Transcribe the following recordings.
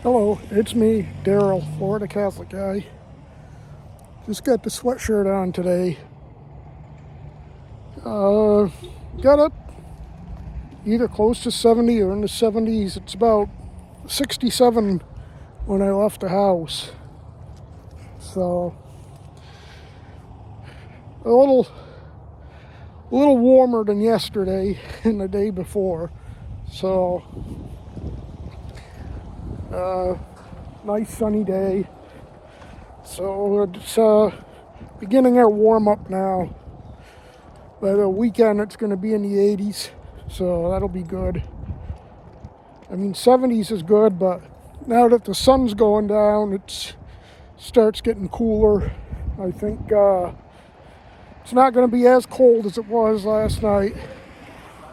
Hello, it's me, Daryl, Florida Catholic guy. Just got the sweatshirt on today. Got up either close to 70 or in the 70s. It's about 67 when I left the house. So a little warmer than yesterday and the day before. So nice sunny day. So it's beginning our warm up now. By the weekend, it's going to be in the 80s, so that'll be good. I mean, 70s is good, but now that the sun's going down, it starts getting cooler. I think it's not going to be as cold as it was last night.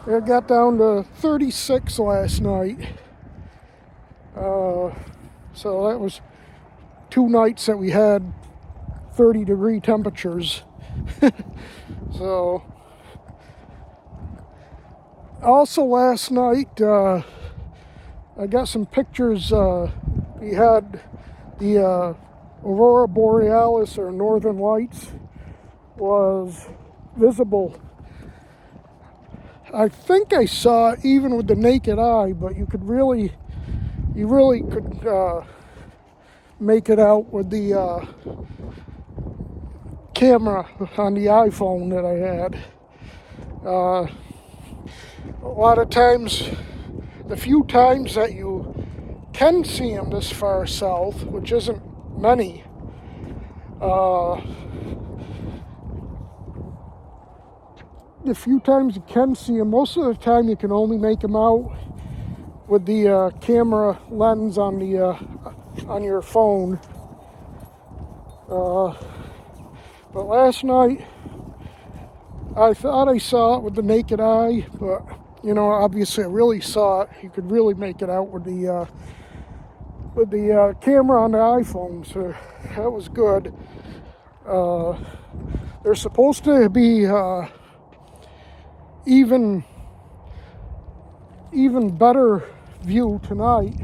It got down to 36 last night. So that was 2 nights that we had 30-degree temperatures. So, also last night, I got some pictures. We had the Aurora Borealis, or Northern Lights, was visible. I think I saw it even with the naked eye, but you really could make it out with the camera on the iPhone that I had. A lot of times, the few times that you can see them this far south, which isn't many, the few times you can see them, most of the time you can only make them out with the camera lens on the on your phone. But last night, I thought I saw it with the naked eye, but obviously I really saw it. You could really make it out with the camera on the iPhone, so that was good. There's supposed to be even better view tonight,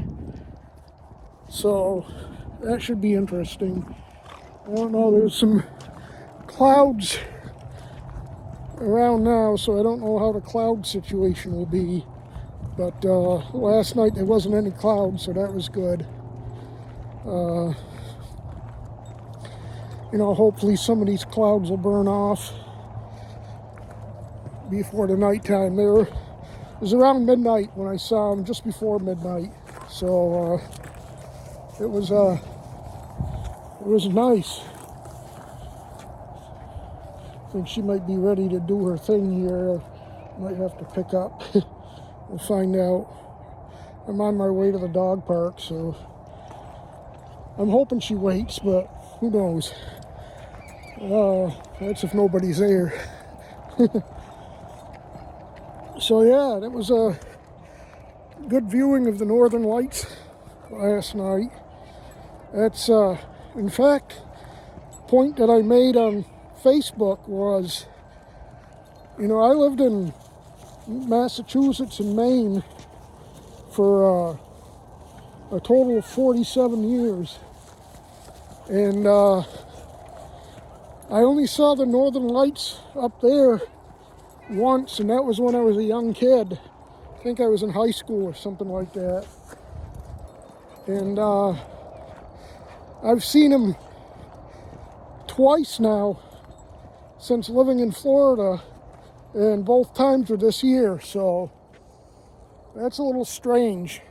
so that should be interesting. I don't know, there's some clouds around now, so I don't know how the cloud situation will be, but last night there wasn't any clouds, so that was good. Hopefully some of these clouds will burn off before the nighttime. It was around midnight when I saw them, just before midnight, so it was nice. I think she might be ready to do her thing here. Might have to pick up. We'll find out. I'm on my way to the dog park, so I'm hoping she waits, but who knows? That's if nobody's there. So yeah, that was a good viewing of the Northern Lights last night. That's, in fact, point that I made on Facebook was, I lived in Massachusetts and Maine for a total of 47 years. And I only saw the Northern Lights up there once, and that was when I was a young kid. I think I was in high school or something like that. And I've seen them twice now since living in Florida, and both times were this year, so that's a little strange.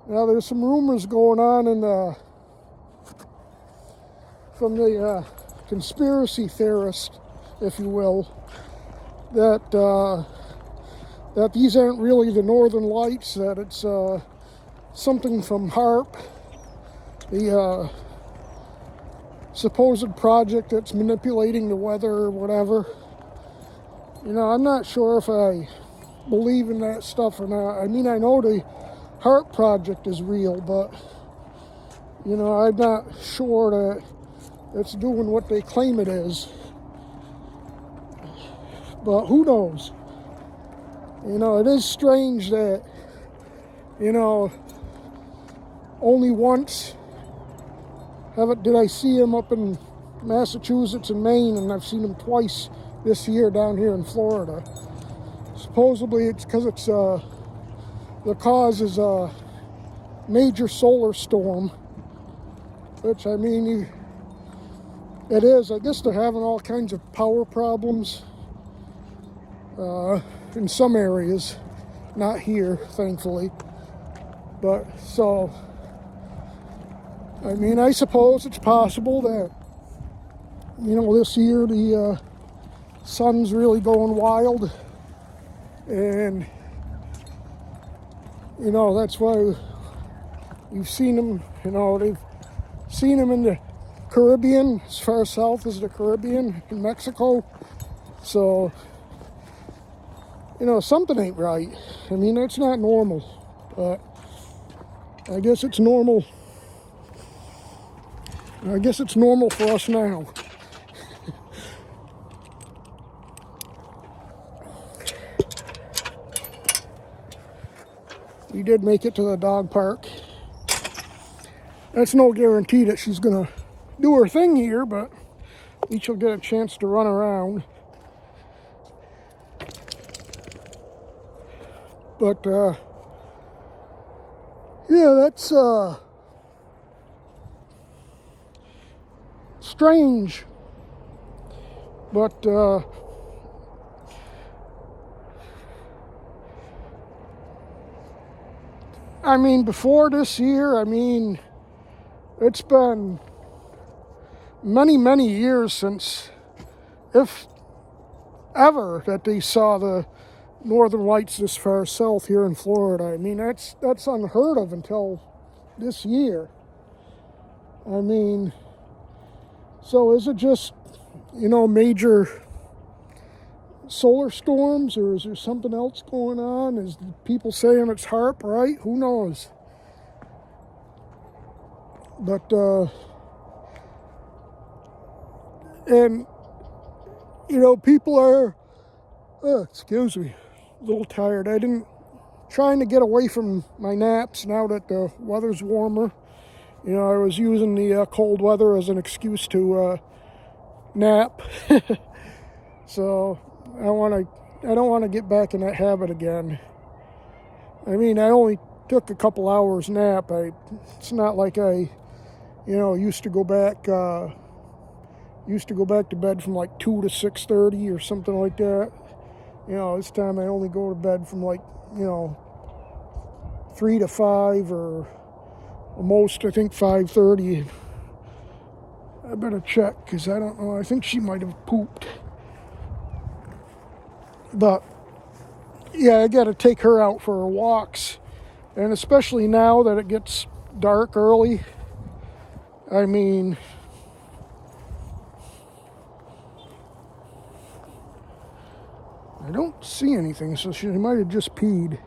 Now there's some rumors going on from the conspiracy theorist, if you will, that these aren't really the Northern Lights, that it's something from HAARP, the supposed project that's manipulating the weather or whatever. I'm not sure if I believe in that stuff or not. I mean, I know the HAARP project is real, but I'm not sure that it's doing what they claim it is. But who knows? It is strange that, only once did I see him up in Massachusetts and Maine, and I've seen him twice this year down here in Florida. Supposedly it's because the cause is a major solar storm, which, I mean, it is. I guess they're having all kinds of power problems in some areas, not here, thankfully. But so, I mean, I suppose it's possible that, you know, this year the sun's really going wild, and, you know, that's why we've seen them, you know, they've seen them in the Caribbean, as far south as the Caribbean, in Mexico. So, you know, something ain't right. I mean, that's not normal, but I guess it's normal. I guess it's normal for us now. We did make it to the dog park. That's no guarantee that she's gonna do her thing here, but at least she'll get a chance to run around. But yeah, that's strange. But I mean, before this year, I mean, it's been many, many years since, if ever, that they saw the northern lights this far south here in Florida. I mean, that's unheard of until this year. I mean, so is it just, you know, major solar storms, or is there something else going on? Is people saying it's HAARP, right? Who knows? But and, you know, people are, excuse me, a little tired. Trying to get away from my naps now that the weather's warmer. You know, I was using the cold weather as an excuse to nap. So I don't want to get back in that habit again. I mean, I only took a couple hours nap. It's not like I, you know, used to go back to bed from like 2 to 6:30 or something like that. You know, this time I only go to bed from like, you know, 3 to 5, or most, I think, 5:30. I better check, because I don't know. I think she might have pooped. But yeah, I got to take her out for her walks, and especially now that it gets dark early. I mean, I don't see anything, so she might have just peed.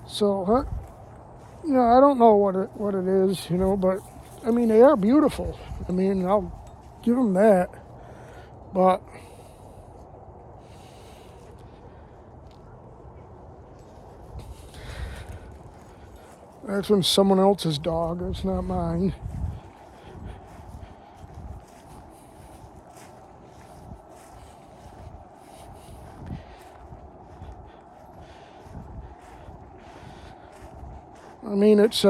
So, you know, I don't know what it is, you know, but I mean, they are beautiful. I mean, I'll give them that. But that's from someone else's dog. It's not mine. I mean, it's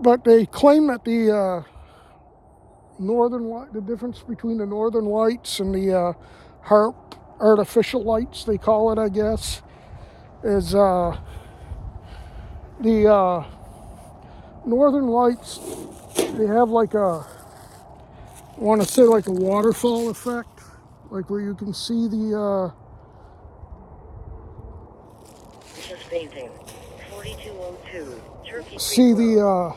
but they claim that the the difference between the northern lights and the HAARP artificial lights, they call it, I guess, is the northern lights, they have like I want to say like a waterfall effect, like where you can see the see the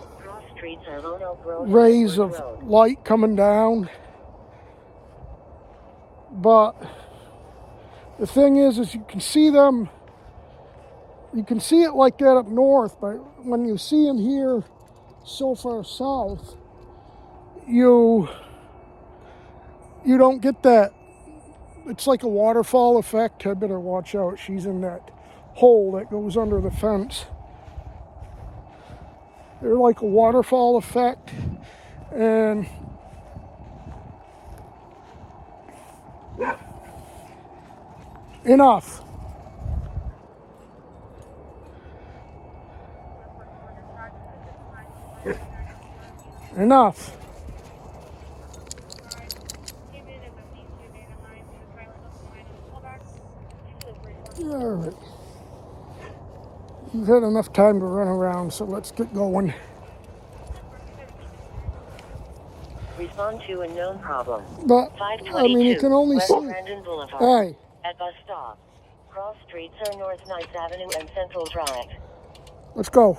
rays of light coming down. But the thing is you can see them, you can see it like that up north, but when you see them here so far south, you don't get that. It's like a waterfall effect. I better watch out. She's in that hole that goes under the fence. They're like a waterfall effect, and enough. Enough. All right. You've had enough time to run around, so let's get going. Respond to a known problem. But, I mean, you can only West see. Brandon Boulevard. Hey, At bus stop. Cross streets are North 9th Avenue and Central Drive. let's go.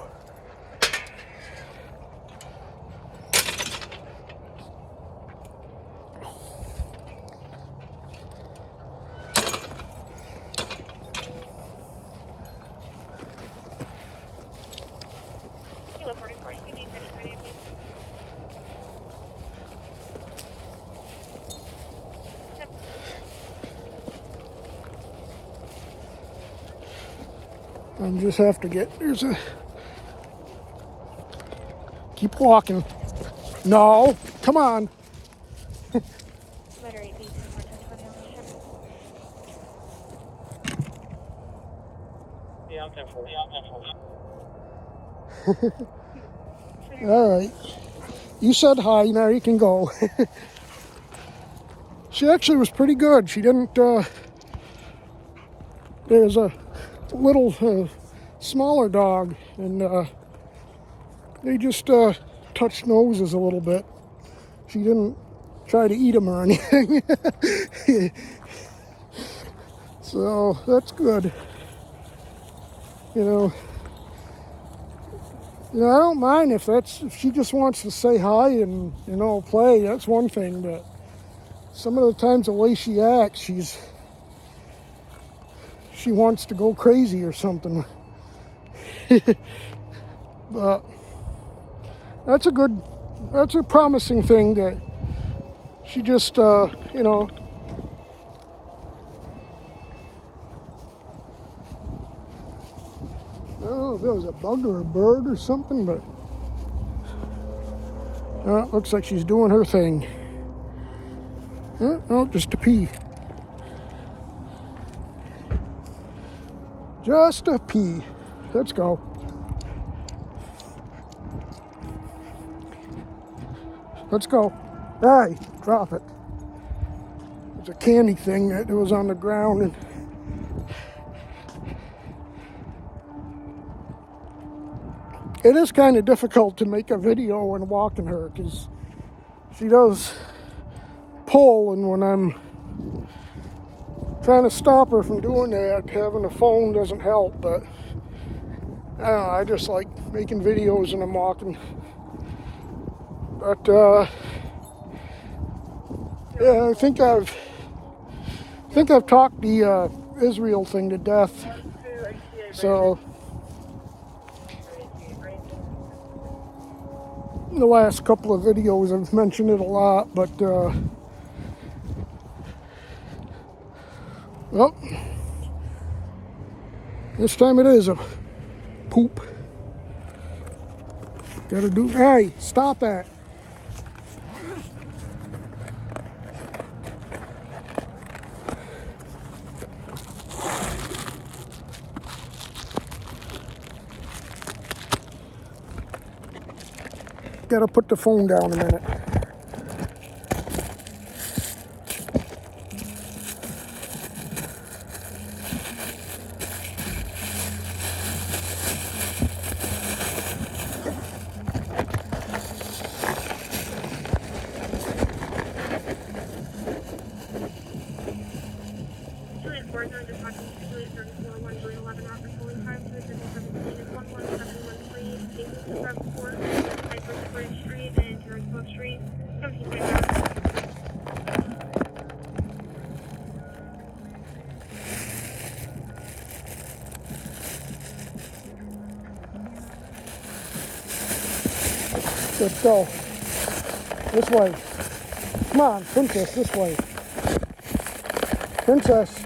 I just have to get, keep walking. No, come on. All right. You said hi, now you can go. She actually was pretty good. She didn't, there's a little smaller dog, and they just touched noses a little bit. She didn't try to eat them or anything. So that's good. You know, I don't mind if she just wants to say hi and, play. That's one thing, but some of the times the way she acts, she wants to go crazy or something. But that's a promising thing that she just, Oh, I don't know if it was a bug or a bird or something, but it looks like she's doing her thing. Oh, just a pee. Just a pee. Let's go. Let's go. Hey, drop it. It's a candy thing that was on the ground, and it is kind of difficult to make a video when walking her because she does pull, and when I'm trying to stop her from doing that, having a phone doesn't help. But I don't know, I just like making videos and I'm walking. But yeah, I think I've talked the Israel thing to death. So in the last couple of videos I've mentioned it a lot, but well, this time it is a poop. Gotta do. Hey, stop that. Gotta put the phone down a minute. Let's go. This way. Come on, Princess, this way. Princess.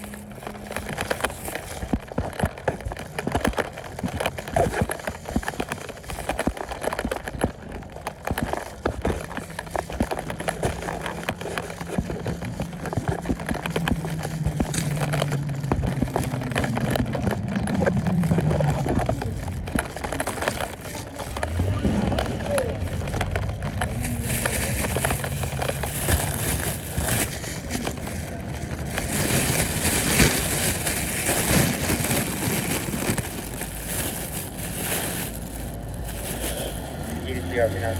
RP9.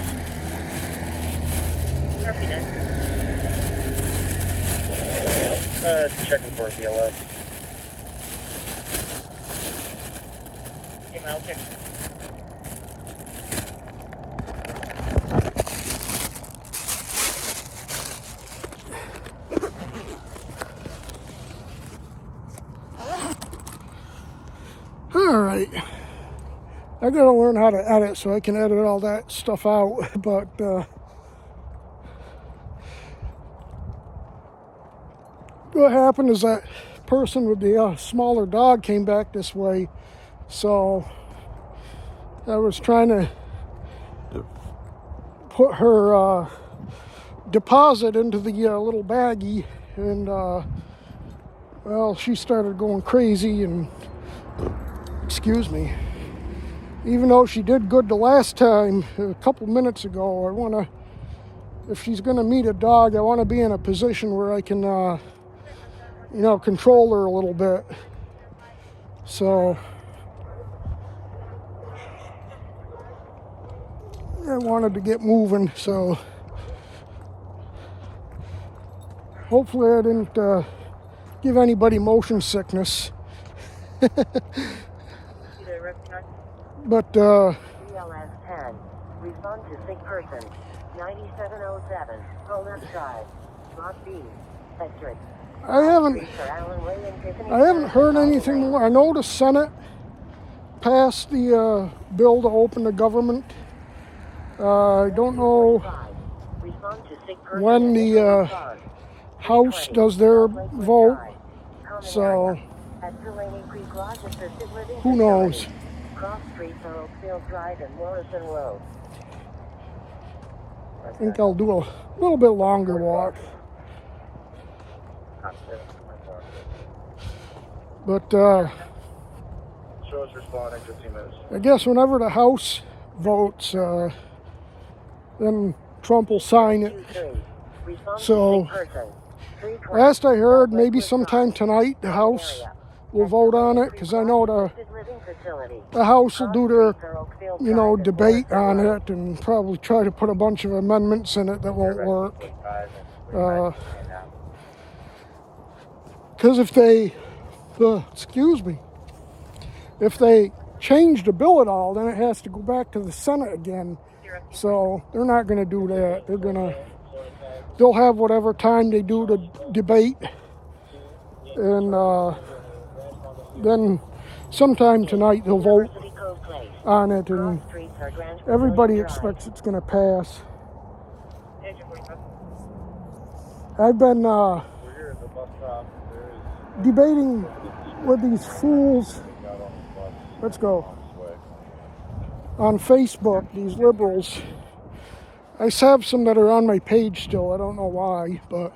RP9. Checking for a VLS. Hey, Mile check. All right. I gotta learn how to edit so I can edit all that stuff out, but what happened is that person with the smaller dog came back this way, so I was trying to put her deposit into the little baggie, and well, she started going crazy, and excuse me. Even though she did good the last time, a couple minutes ago, I want to, if she's going to meet a dog, I want to be in a position where I can, you know, control her a little bit. So, I wanted to get moving, so hopefully I didn't give anybody motion sickness. But, BLS 10. Respond to sick person. 9707. Go left side. Block B. Sector. I haven't heard anything more. I know the Senate passed the bill to open the government. I don't know when the House does their vote, so who knows? Cross streets on Oakfield Drive and Morrison Road. I think I'll do a little bit longer walk. But Show us responding 15 minutes. I guess whenever the House votes, then Trump will sign it. So last I heard, maybe sometime tonight the House will vote on it, because I know the House will do their, you know, debate on it and probably try to put a bunch of amendments in it that won't work. Because if they, excuse me, if they change the bill at all, then it has to go back to the Senate again. So they're not going to do that. They'll have whatever time they do the debate, and then sometime tonight they'll vote on it, and everybody expects it's going to pass. I've been debating with these fools, let's go, on Facebook, these liberals. I have some that are on my page still, I don't know why, but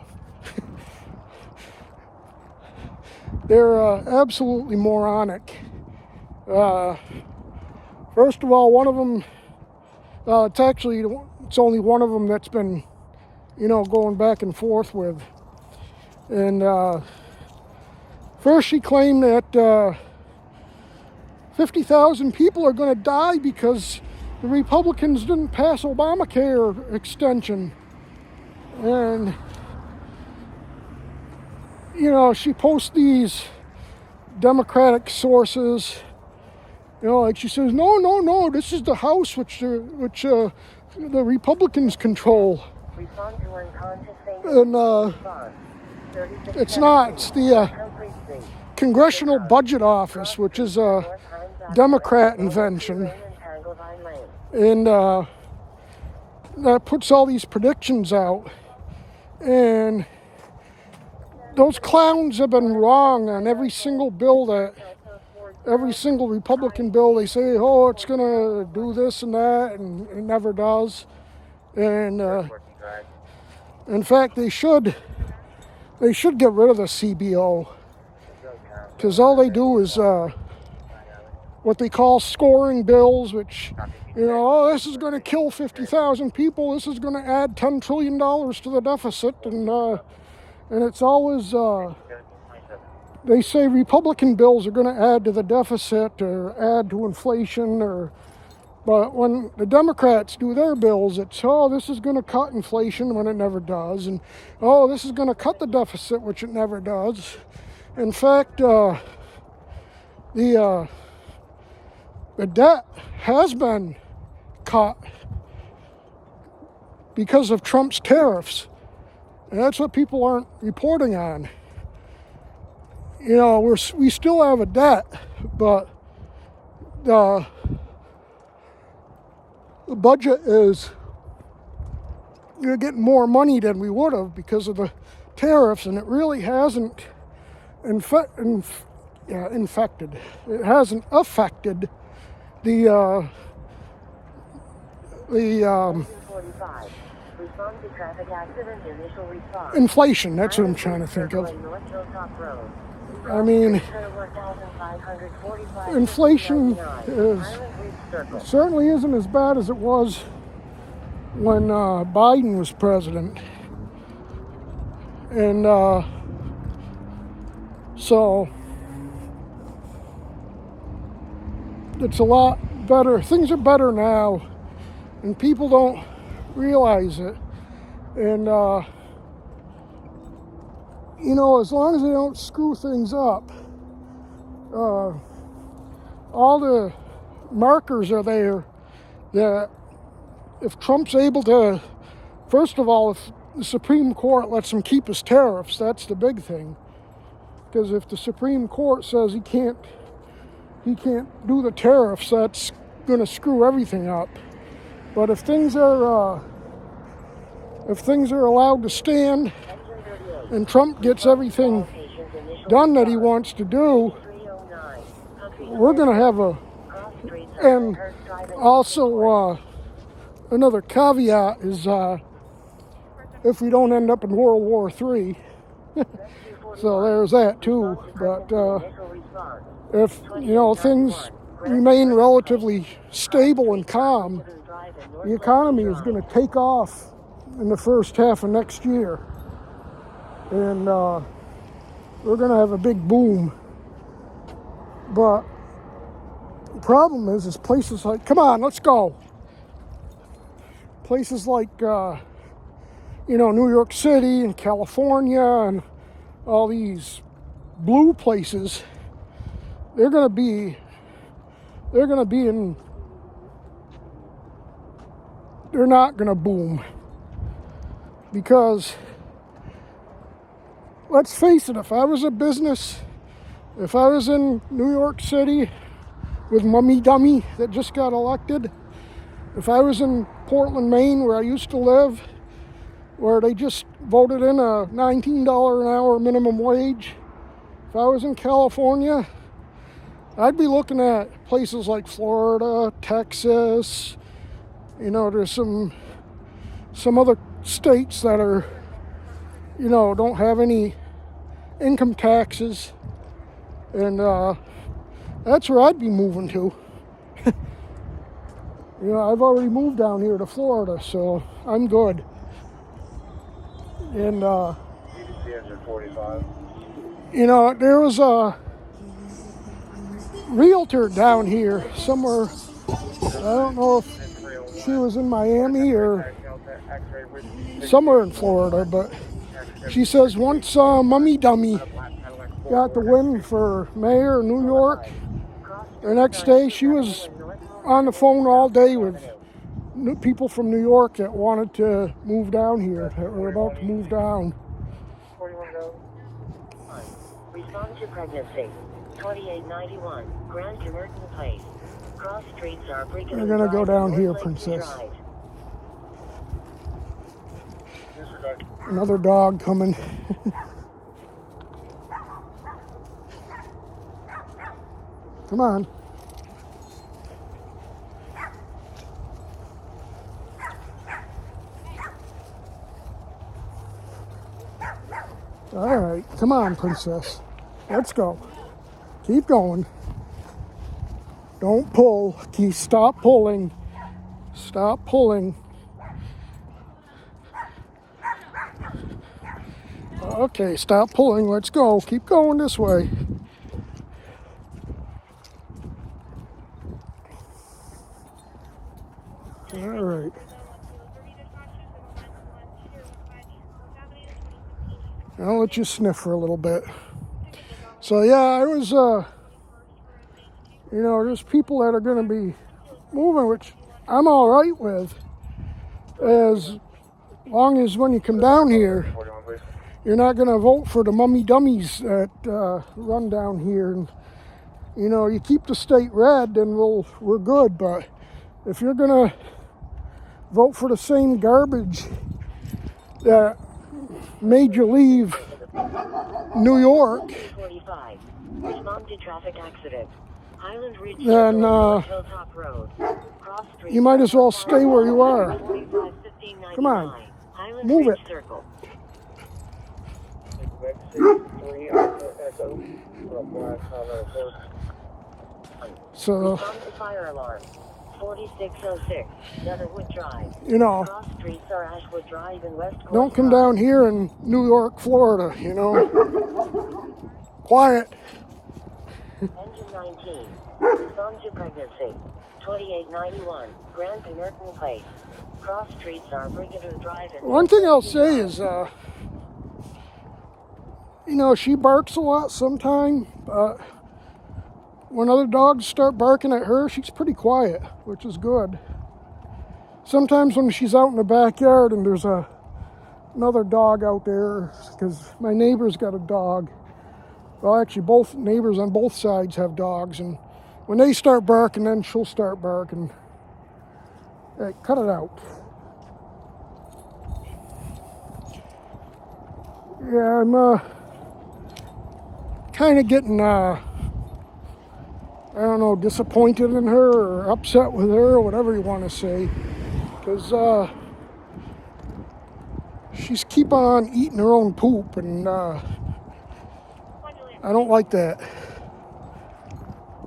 they're absolutely moronic. First of all, one of them, it's only one of them that's been, you know, going back and forth with. And first she claimed that 50,000 people are going to die because the Republicans didn't pass Obamacare extension. And you know, she posts these Democratic sources, you know, like she says, no, this is the House which the Republicans control. And it's not. It's the Congressional Budget Office, which is a Democrat invention. And that puts all these predictions out, and those clowns have been wrong on every single bill every single Republican bill. They say, oh, it's going to do this and that, and it never does. And in fact, they should get rid of the CBO, because all they do is what they call scoring bills, which, oh, this is going to kill 50,000 people. This is going to add $10 trillion to the deficit, and it's always. They say Republican bills are going to add to the deficit or add to inflation, but when the Democrats do their bills, it's, oh, this is going to cut inflation, when it never does, and oh, this is going to cut the deficit, which it never does. In fact, the debt has been cut because of Trump's tariffs, and that's what people aren't reporting on. We still have a debt, but the budget is, you're getting more money than we would have because of the tariffs, and it really hasn't infected. It hasn't affected the 45. Respond to traffic accident, initial response. Inflation. That's what I'm trying to think of. North Hilltop Road. I mean, inflation certainly isn't as bad as it was when Biden was president. And so it's a lot better. Things are better now, and people don't realize it. And as long as they don't screw things up, all the markers are there that if Trump's able to, first of all, if the Supreme Court lets him keep his tariffs, that's the big thing. Because if the Supreme Court says he can't do the tariffs, that's going to screw everything up. But if things are allowed to stand, and Trump gets everything done that he wants to do, we're going to have and also another caveat is if we don't end up in World War III. So there's that too. But if, things remain relatively stable and calm, the economy is going to take off in the first half of next year. And we're going to have a big boom. But the problem is places like, come on, let's go. Places like, New York City and California and all these blue places, they're not going to boom. Because, let's face it, if I was in New York City with Mummy Dummy that just got elected, if I was in Portland, Maine, where I used to live, where they just voted in a $19 an hour minimum wage, if I was in California, I'd be looking at places like Florida, Texas. There's some other states that are, don't have any income taxes, and that's where I'd be moving to. I've already moved down here to Florida, so I'm good. And engine 45. There was a realtor down here somewhere. I don't know if she was in Miami or somewhere in Florida, but she says once Mummy Dummy got the win for mayor of New York, the next day she was on the phone all day with people from New York that wanted to move down here, that were about to move down. Respond to pregnancy. 2891 Grand Merton Place. Cross streets are We're gonna go down here, Princess. Another dog coming. Come on. All right, come on, princess. Let's go. Keep going. Don't pull. Stop pulling. Stop pulling. Okay, stop pulling. Let's go. Keep going this way. All right. I'll let you sniff for a little bit. So yeah, I was, there's people that are going to be moving, which I'm all right with, as long as when you come down here, you're not going to vote for the mummy dummies that run down here. And you keep the state red, then we're good. But if you're going to vote for the same garbage that made you leave New York, 45. Respond to traffic accident. Highland Ridge then Hilltop Road. Cross Street. you might as well stay where you are. 45, Come on, Highland move Ridge it. Circle. So, Respond to fire alarm. 4606 Netherwood Drive. Cross streets are Ashwood Drive and West Court don't come Drive. down here in New York, Florida, Quiet. Engine 19. Respond to pregnancy. 2891 Grand Penurton Place. Cross streets are Brigadier Drive and One thing I'll say is, she barks a lot sometimes, but when other dogs start barking at her, she's pretty quiet, which is good. Sometimes when she's out in the backyard and there's another dog out there, because my neighbor's got a dog. Well, actually, both neighbors on both sides have dogs, and when they start barking, then she'll start barking. Hey, cut it out. Yeah, I'm kind of getting, disappointed in her or upset with her or whatever you want to say. Because she's keep on eating her own poop, and I don't like that.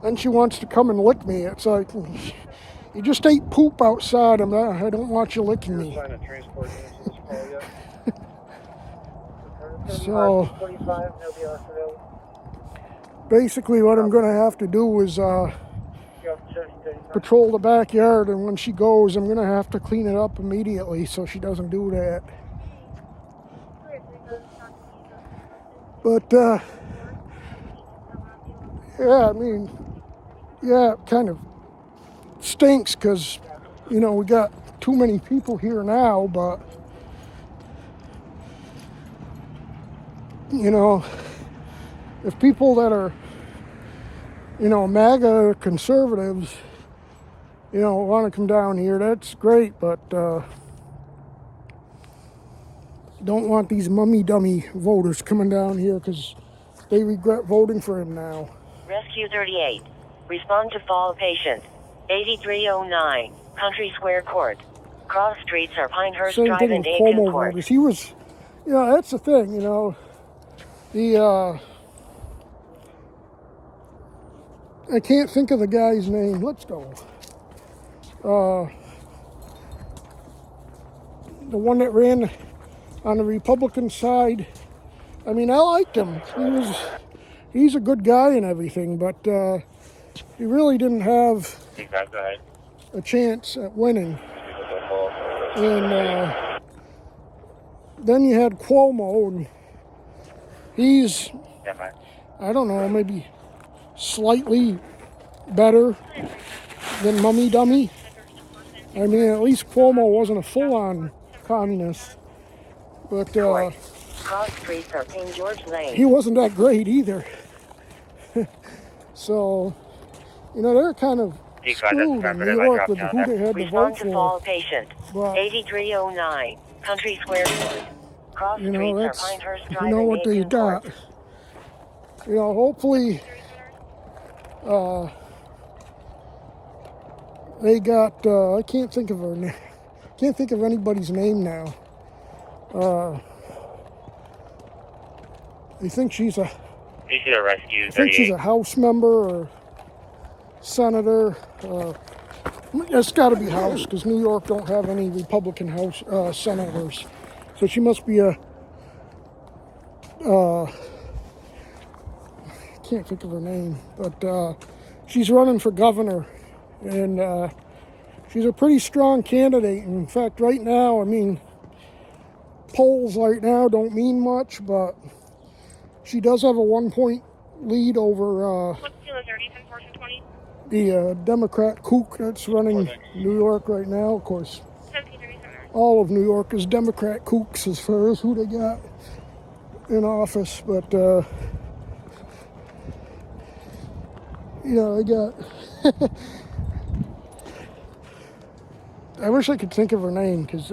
Then she wants to come and lick me. It's like, you just ate poop outside. I don't want you licking me. So basically what I'm going to have to do is patrol the backyard, and when she goes, I'm going to have to clean it up immediately so she doesn't do that. But it kind of stinks because, we got too many people here now, but, if people that are, MAGA conservatives, want to come down here, that's great, but don't want these mummy dummy voters coming down here because they regret voting for him now. Rescue 38. Respond to fall patient. 8309 Country Square Court. Cross streets are Pinehurst Same Drive thing and with Aiken Cuomo Court. voters. He was, that's the thing, I can't think of the guy's name. Let's go. The one that ran on the Republican side. I mean, I liked him. He's a good guy and everything, but he really didn't have a chance at winning. And then you had Cuomo, and he's, I don't know, maybe slightly better than Mummy Dummy. I mean, at least Cuomo wasn't a full-on communist, but Cross streets are King George Lane. he wasn't that great either. So, they're kind of screwed in New York with who they had to Respond vote to fall for. patient. But 8309 Country Square Court. Cross You know, streets are that's, Pinehurst you Drive know and what they Aiken got. Court. You know, hopefully, they got, I can't think of her name. Can't think of anybody's name now. I think she's a, You should have rescued I think she's 38. a House member or senator. It's got to be House because New York don't have any Republican House senators. So she must be a, can't think of her name, but she's running for governor, and she's a pretty strong candidate. In fact, right now, I mean, polls right now don't mean much, but she does have a 1-point lead over the Democrat kook that's running New York right now. Of course, all of New York is Democrat kooks as far as who they got in office, but you know, I got. I wish I could think of her name because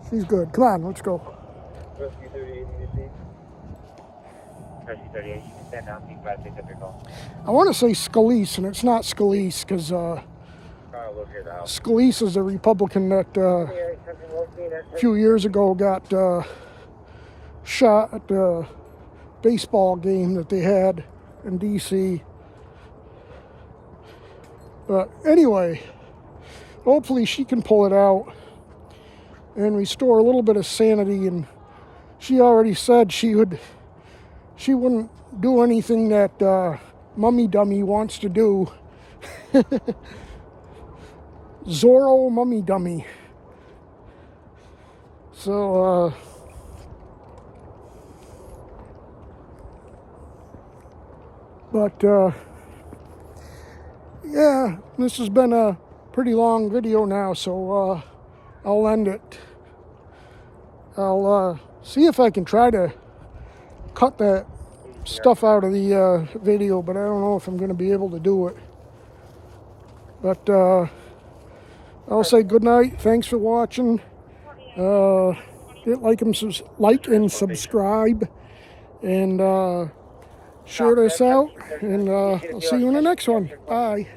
she's good. Come on, let's go. Rescue 38, you see? Rescue 38, you can stand down, please, but pick up your call. I want to say Scalise, and it's not Scalise because Trying to locate the house. Scalise is a Republican that a few years ago got shot at the baseball game that they had in D.C. But anyway, hopefully she can pull it out and restore a little bit of sanity. And she already said she wouldn't do anything that Mummy Dummy wants to do. Zorro Mummy Dummy. So, yeah, this has been a pretty long video now, so I'll end it. I'll see if I can try to cut that stuff out of the video, but I don't know if I'm going to be able to do it. But I'll say good night. Thanks for watching. Like and subscribe, and share this out, and I'll see you in the next one. Bye.